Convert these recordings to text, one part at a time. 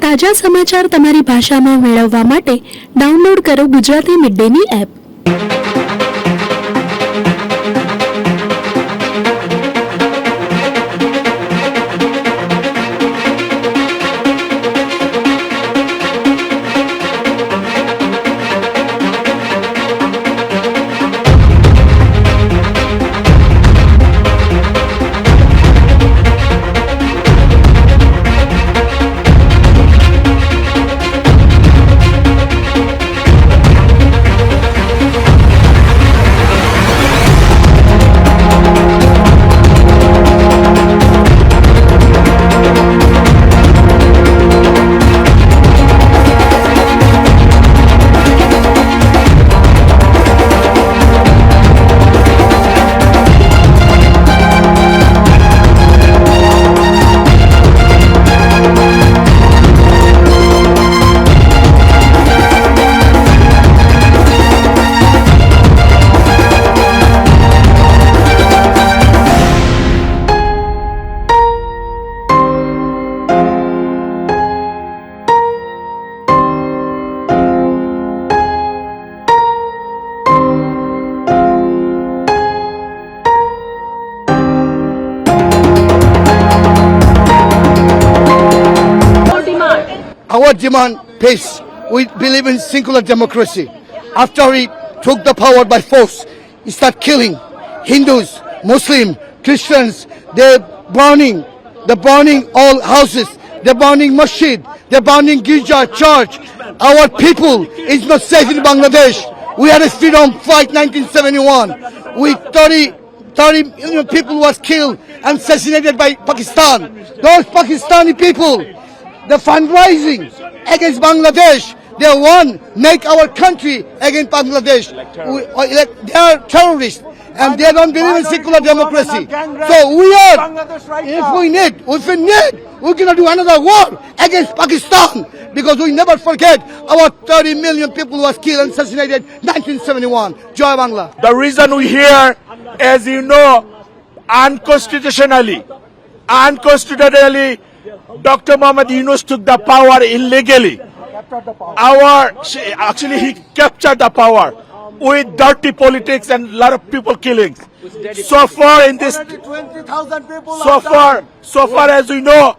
તાજા સમાચાર તમારી ભાષામાં મેળવવા માટે ડાઉનલોડ કરો Gujarati mid Danny app. Our demand peace. We believe in singular democracy. After he took the power by force, he started killing Hindus, Muslims, Christians. They're burning all houses. They're burning masjid. They're burning girja, church. Our people is not safe in Bangladesh. We had a freedom fight 1971. We 30 people was killed and assassinated by Pakistan. Those Pakistani people, the fundraising against Bangladesh, they want make our country against Bangladesh. They are terrorists and they don't believe in secular democracy. So if we need, we're gonna do another war against Pakistan because we never forget our 30 million people was killed and assassinated 1971. Joy Bangla. The reason we here, as you know, unconstitutionally, Dr. Mohammed Yunus took the power illegally. Actually, he captured the power with dirty politics and a lot of people killings. So far in this, so far as we know,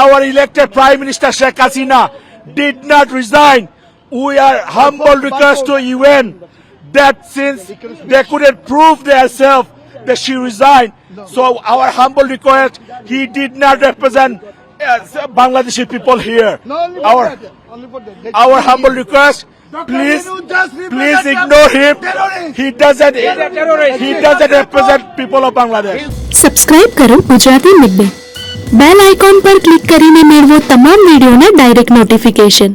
our elected Prime Minister Sheikh Hasina did not resign. We are humble request to UN that since they couldn't prove themselves that she resigned, so our humble request, he did not represent Bangladeshi people here. Our humble request, please ignore him. He doesn't represent people of Bangladesh. Subscribe કરો Gujarati mid day. Bell icon પર click કરીને મેળવો તમામ વિડીયોના direct notification.